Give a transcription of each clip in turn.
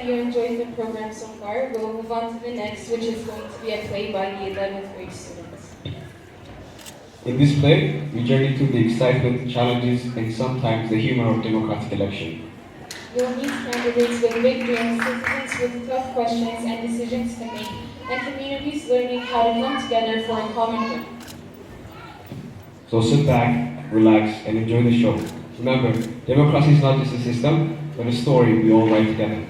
You enjoyed the program so far. We'll move on to the next, which is going to be a play by the 11th grade students. In this play, we journey through the excitement, challenges, and sometimes the humor of democratic election. You'll meet candidates with big dreams, citizens with tough questions and decisions to make, and communities learning how to come together for a common good. So sit back, relax, and enjoy the show. Remember, democracy is not just a system, but a story we all write together.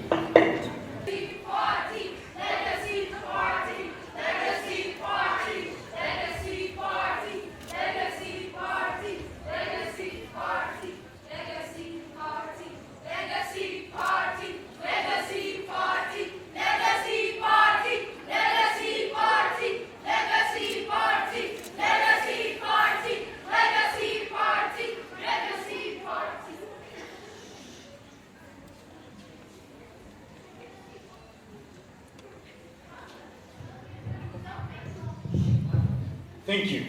Thank you.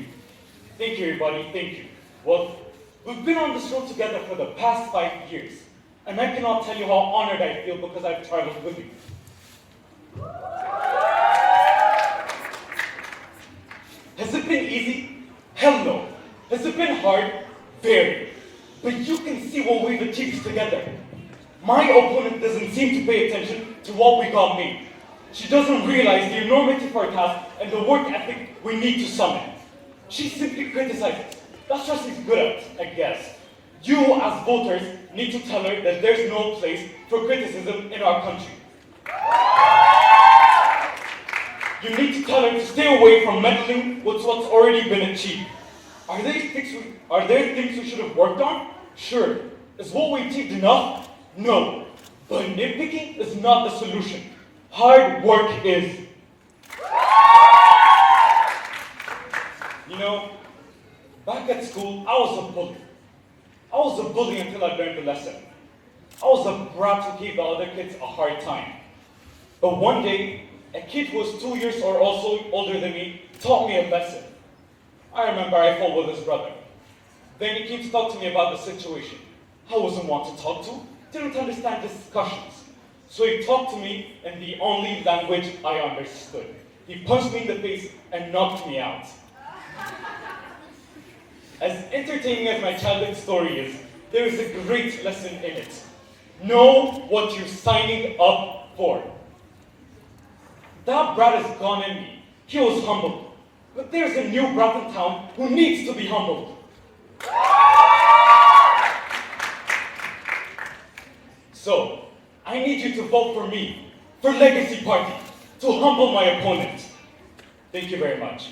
Thank you, everybody. Thank you. Well, we've been on this road together for the past 5 years, and I cannot tell you how honored I feel because I've traveled with you. Has it been easy? Hell no. Has it been hard? Very. But you can see what we've achieved together. My opponent doesn't seem to pay attention to what we got made. She doesn't realize the enormity of our task and the work ethic we need to summon. She simply criticizes. That's what she's good at, I guess. You, as voters, need to tell her that there's no place for criticism in our country. You need to tell her to stay away from meddling with what's already been achieved. Are there things we should have worked on? Sure. Is what we achieved enough? No. But nitpicking is not the solution. Hard work is. You know, back at school, I was a bully. I was a bully until I learned the lesson. I was a brat who gave the other kids a hard time. But one day, a kid who was 2 years or also older than me taught me a lesson. I remember I fought with his brother. Then he came to talk to me about the situation. I wasn't one to talk to, didn't understand discussions. So he talked to me in the only language I understood. He punched me in the face and knocked me out. As entertaining as my childhood story is, there is a great lesson in it. Know what you're signing up for. That brat is gone in me. He was humbled. But there's a new brat in town who needs to be humbled. So, I need you to vote for me, for Legacy Party, to humble my opponent. Thank you very much.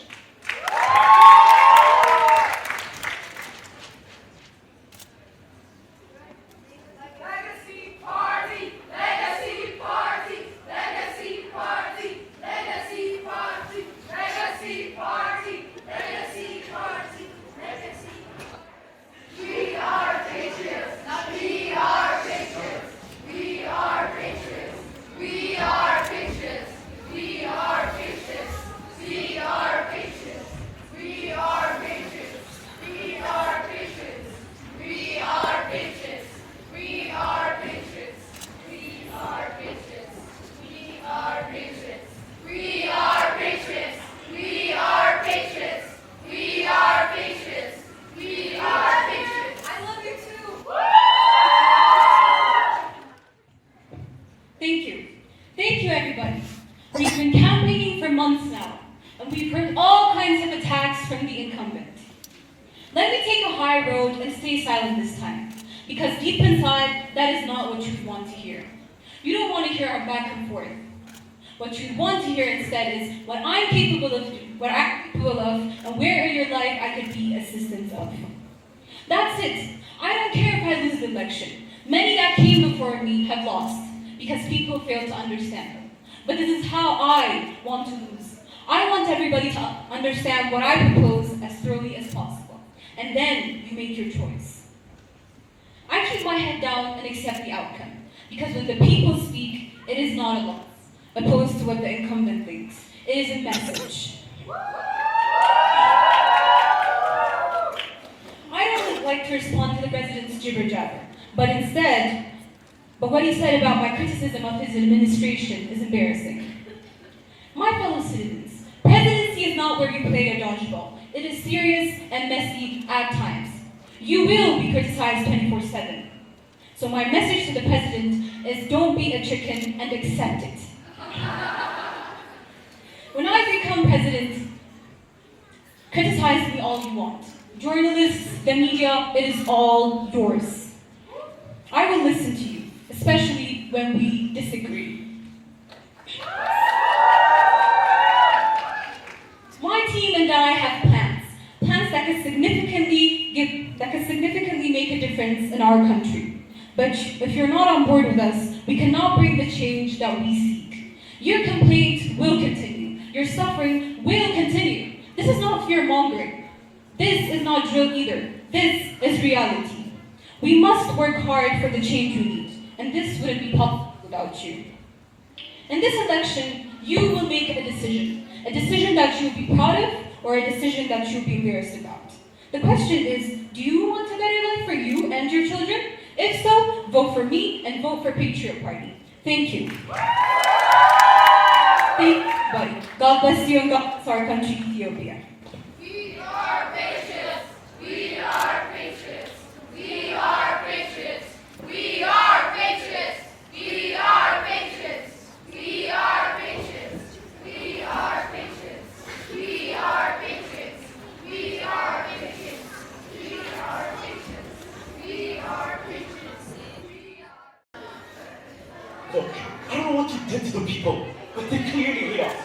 Thank you, everybody. We've been campaigning for months now, and we've heard all kinds of attacks from the incumbent. Let me take a high road and stay silent this time, because deep inside, that is not what you want to hear. You don't want to hear our back and forth. What you want to hear instead is what I'm capable of, and where in your life I could be assistance of. That's it. I don't care if I lose the election. Many that came before me have lost, because people fail to understand them. But this is how I want to lose. I want everybody to understand what I propose as thoroughly as possible. And then you make your choice. I keep my head down and accept the outcome, because when the people speak, it is not a loss, opposed to what the incumbent thinks. It is a message. I don't like to respond to the president's jibber-jabber, but but what he said about my criticism of his administration is embarrassing. My fellow citizens, presidency is not where you play a dodgeball. It is serious and messy at times. You will be criticized 24/7. So my message to the president is don't be a chicken and accept it. When I become president, criticize me all you want. Journalists, the media, it is all yours. I will listen to you, especially when we disagree. My team and I have plans that can significantly make a difference in our country. But if you're not on board with us, we cannot bring the change that we seek. Your complaint will continue. Your suffering will continue. This is not fear-mongering. This is not drill either. This is reality. We must work hard for the change we need, and this wouldn't be possible without you. In this election, you will make a decision that you'll be proud of, or a decision that you'll be embarrassed about. The question is, do you want a better life for you and your children? If so, vote for me and vote for Patriot Party. Thank you. Thank you, buddy. God bless you and God bless our country, Ethiopia. We are patriots. We are patriots. We are patriots. We are patriots. We are patriots. We are patriots. We are patriots. We are patriots. We are patriots. We are patriots. We are patriots. Look, I don't know what you did to the people, but they clearly hate us.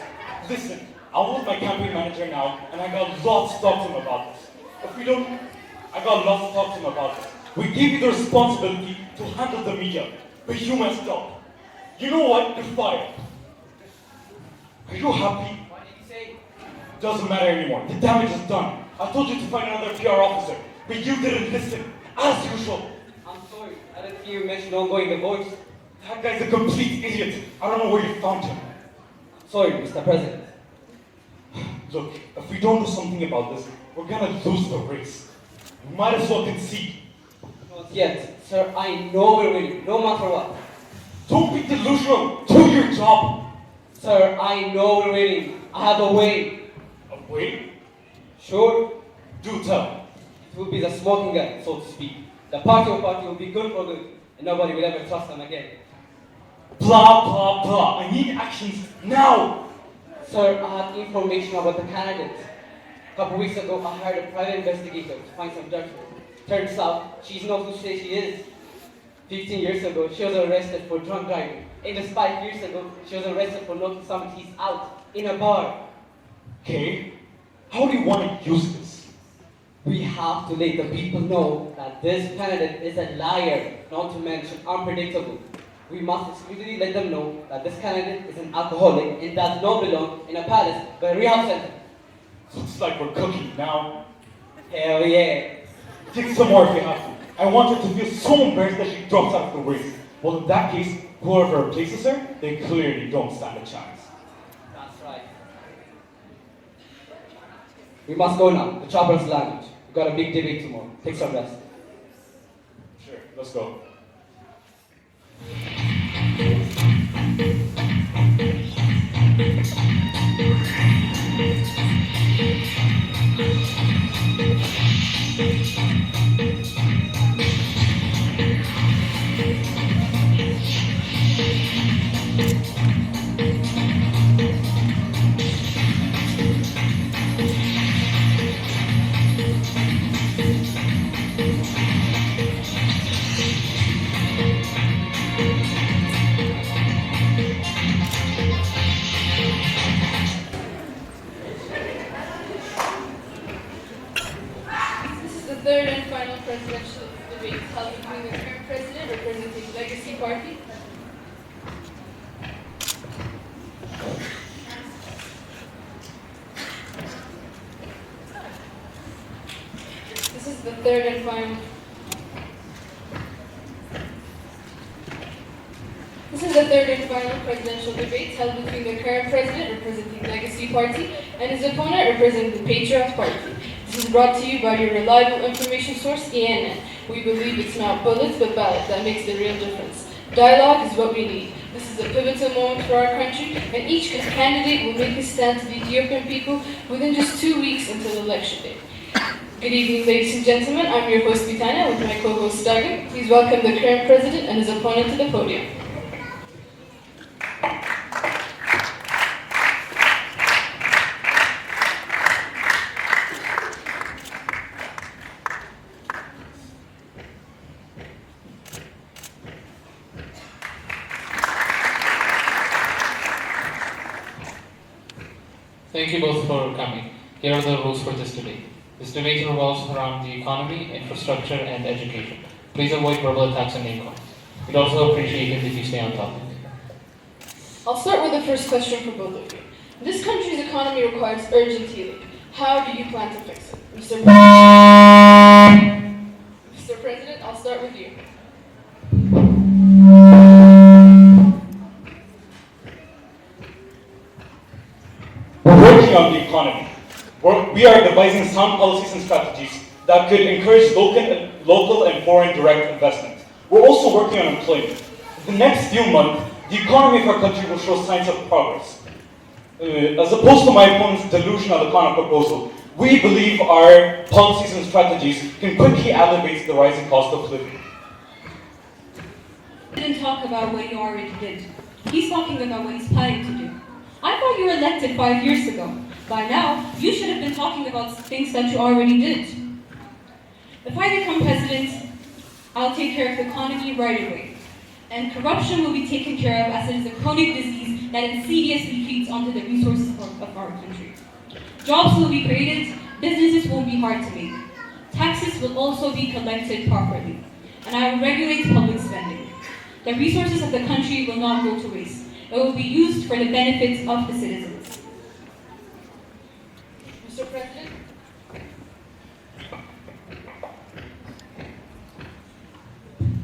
Listen, I'm with my campaign manager now, and I got lots to talk to him about this. I got lots to talk to him about this. We gave you the responsibility to handle the media, but you messed up. You know what? You're fired. Are you happy? What did you say? Doesn't matter anymore. The damage is done. I told you to find another PR officer, but you didn't listen, as usual. I'm sorry, I didn't hear you mention ongoing the voice. That guy's a complete idiot. I don't know where you found him. Sorry, Mr. President. Look, if we don't do something about this, we're gonna lose the race. We might as well concede. Not yet. Sir, I know we're winning, no matter what. Don't be delusional. Do your job. Sir, I know we're winning. I have a way. A way? Sure, Do tell. it will be the smoking gun, so to speak. The party will be good for good, and nobody will ever trust them again. Blah, blah, blah. I need actions now. Sir, I have information about the candidate. A couple weeks ago, I hired a private investigator to find some judgment. Turns out, she's not who she says she is. 15 years ago, she was arrested for drunk driving. And just 5 years ago, she was arrested for knocking somebody's teeth out in a bar. Okay. How do you want to use this? We have to let the people know that this candidate is a liar, not to mention unpredictable. We must exclusively let them know that this candidate is an alcoholic and does not belong in a palace but a rehab center. Looks like we're cooking now. Hell yeah. Take some more if you have to. I want her to feel so embarrassed that she drops out of the race. Well, in that case, whoever replaces her, they clearly don't stand a chance. That's right. We must go now. The chopper's landed. We've got a big debate tomorrow. Take some rest. Sure, let's go. This is the third and final presidential debate held between the current president representing Legacy Party. This is the third and final. This is the third and final presidential debate held between the current president representing Legacy Party and his opponent representing the Patriot Party. This is brought to you by your reliable information source, Yeneta. We believe it's not bullets but ballot that makes the real difference. Dialogue is what we need. This is a pivotal moment for our country, and each candidate will make a stand to the Ethiopian people within just 2 weeks until election day. Good evening, ladies and gentlemen. I'm your host, Bitania, with my co-host, Dagan. Please welcome the current president and his opponent to the podium. Thank you both for coming. Here are the rules for this debate. This debate revolves around the economy, infrastructure, and education. Please avoid verbal attacks and name calls. We'd also appreciate it if you stay on topic. I'll start with the first question for both of you. This country's economy requires urgent healing. How do you plan to fix it? Mr. President, I'll start with you. We're working on the economy. We are devising sound policies and strategies that could encourage local and foreign direct investment. We're also working on employment. In the next few months, the economy of our country will show signs of progress. As opposed to my opponent's delusional economic proposal, we believe our policies and strategies can quickly elevate the rising cost of living. He didn't talk about what he already did. He's talking about what he's planning to do. I thought you were elected 5 years ago. By now, you should have been talking about things that you already did. If I become president, I'll take care of the economy right away. And corruption will be taken care of, as it is a chronic disease that insidiously feeds onto the resources of our country. Jobs will be created, businesses won't be hard to make. Taxes will also be collected properly. And I will regulate public spending. The resources of the country will not go to waste. It will be used for the benefits of the citizens. Mr. President?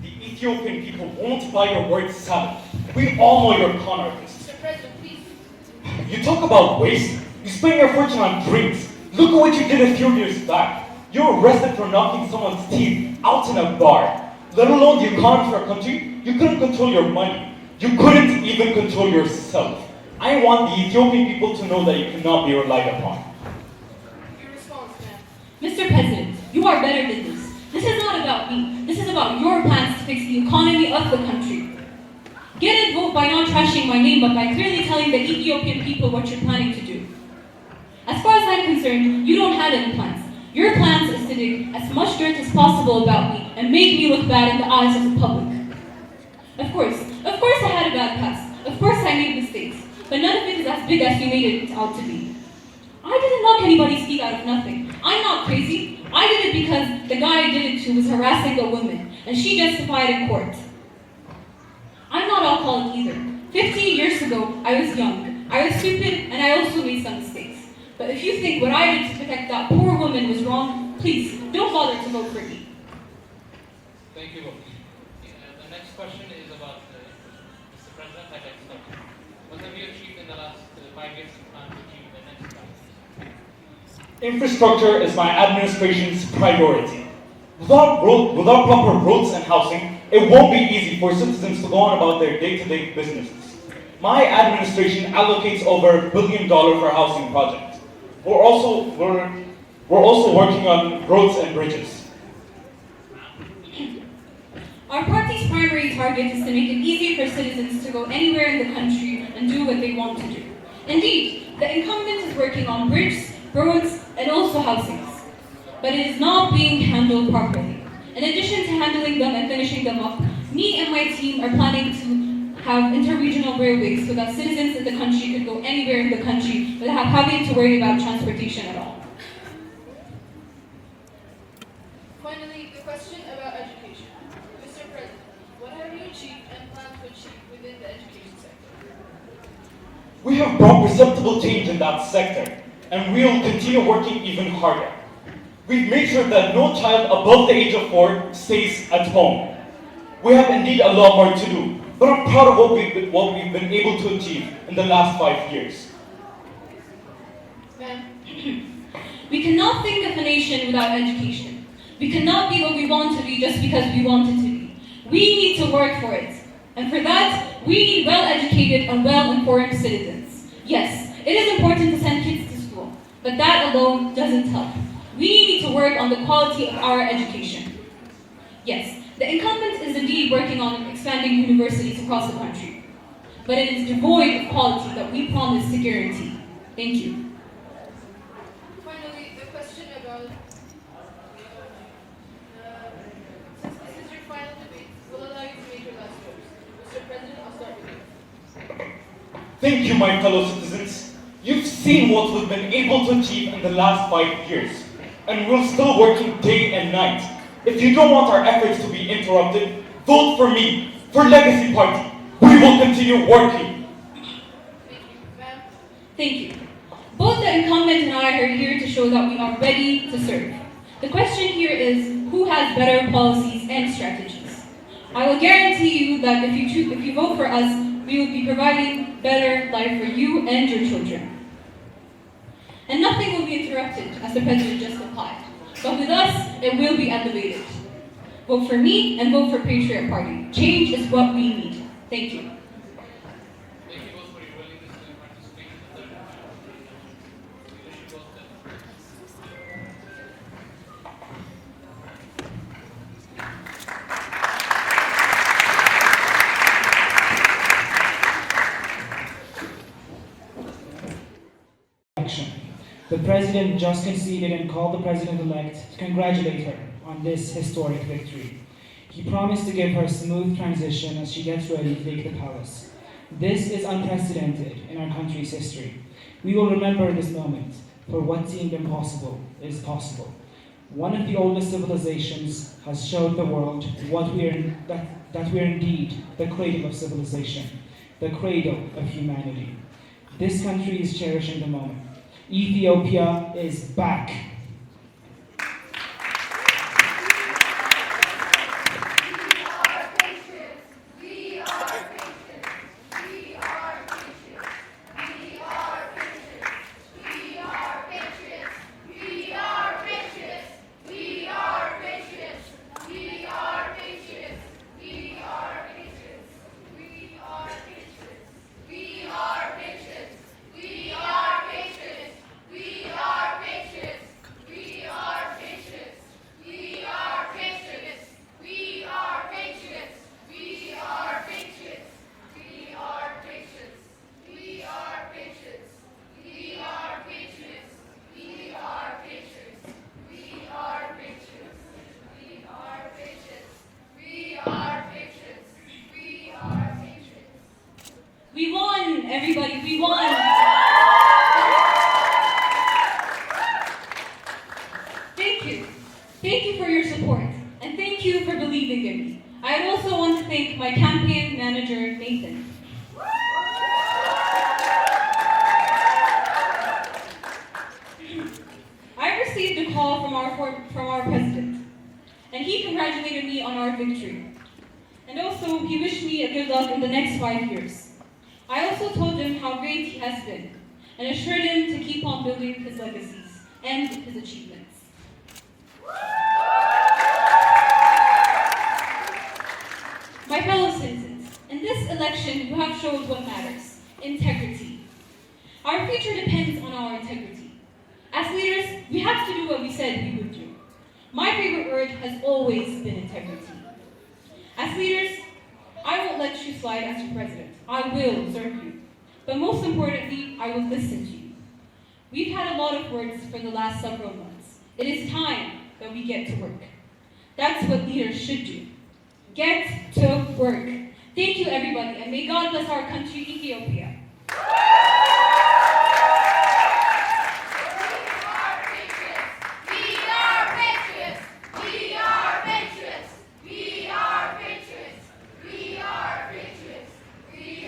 The Ethiopian people won't buy your word salad. We all know you're con artists. Mr. President, please. You talk about waste. You spend your fortune on drinks. Look at what you did a few years back. You were arrested for knocking someone's teeth out in a bar. Let alone the economy of our country, you couldn't control your money. You couldn't even control yourself. I want the Ethiopian people to know that you cannot be relied upon. Your response, ma'am. Mr. President, you are better than this. This is not about me. This is about your plans to fix the economy of the country. Get a vote by not trashing my name, but by clearly telling the Ethiopian people what you're planning to do. As far as I'm concerned, you don't have any plans. Your plans is to dig as much dirt as possible about me and make me look bad in the eyes of the public. Of course I had a bad past. Of course I made mistakes. But none of it is as big as you made it out to be. I didn't knock anybody's teeth out of nothing. I'm not crazy. I did it because the guy I did it to was harassing a woman, and she justified in court. I'm not alcoholic either. 15 years ago, I was young. I was stupid, and I also made some mistakes. But if you think what I did to protect that poor woman was wrong, please, don't bother to vote for me. Thank you both. The next question is about Mr. President. I'd like to start. What have you achieved in the last 5 years and plan to achieve in the next 5 years? Infrastructure is my administration's priority. Without proper roads and housing, it won't be easy for citizens to go on about their day-to-day businesses. My administration allocates over $1 billion for housing projects. We're also working on roads and bridges. Our party's primary target is to make it easy for citizens to go anywhere in the country and do what they want to do. Indeed, the incumbent is working on bridges, roads, and also housings. But it is not being handled properly. In addition to handling them and finishing them up, me and my team are planning to have interregional railways so that citizens in the country could go anywhere in the country without having to worry about transportation at all. Finally, the question about education. Mr. President, what have you achieved and plan to achieve within the education sector? We have brought perceptible change in that sector, and we will continue working even harder. We've made sure that no child above the age of 4 stays at home. We have indeed a lot more to do, but I'm proud of what we've been able to achieve in the last 5 years. Ma'am. We cannot think of a nation without education. We cannot be what we want to be just because we want it to be. We need to work for it. And for that, we need well-educated and well-informed citizens. Yes, it is important to send kids to school, but that alone doesn't help. We need to work on the quality of our education. Yes, the incumbent is indeed working on expanding universities across the country, but it is devoid of quality that we promise to guarantee. Thank you. Finally, a question about, since this is your final debate, we'll allow you to make your last words. Mr. President, I'll start with you. Thank you, my fellow citizens. You've seen what we've been able to achieve in the last 5 years, and we're still working day and night. If you don't want our efforts to be interrupted, vote for me, for Legacy Party. We will continue working. Thank you. Ma'am? Thank you. Both the incumbent and I are here to show that we are ready to serve. The question here is, who has better policies and strategies? I will guarantee you that if you vote for us, we will be providing better life for you and your children. And nothing will be interrupted, as the President just replied. But with us, it will be elevated. Vote for me and vote for Patriot Party. Change is what we need. Thank you. Thank you both for your willingness to participate in the third round. We wish you both the election. The president just conceded and called the president-elect to congratulate her on this historic victory. He promised to give her a smooth transition as she gets ready to take the palace. This is unprecedented in our country's history. We will remember this moment, for what seemed impossible is possible. One of the oldest civilizations has showed the world that we are indeed the cradle of civilization, the cradle of humanity. This country is cherishing the moment. Ethiopia is back. We won, everybody, we won! Thank you. Thank you for your support, and thank you for believing in me. I also want to thank my campaign manager, Nathan. I received a call from our president, and he congratulated me on our victory. And also, he wished me a good luck in the next 5 years. I also told him how great he has been, and assured him to keep on building his legacies and his achievements. My fellow citizens, in this election, you have showed what matters: integrity. Our future depends on our integrity. As leaders, we have to do what we said we would do. My favorite word has always been integrity. As leaders, I won't let you slide as your president. I will serve you. But most importantly, I will listen to you. We've had a lot of words for the last several months. It is time that we get to work. That's what leaders should do. Get to work. Thank you, everybody, and may God bless our country, Ethiopia.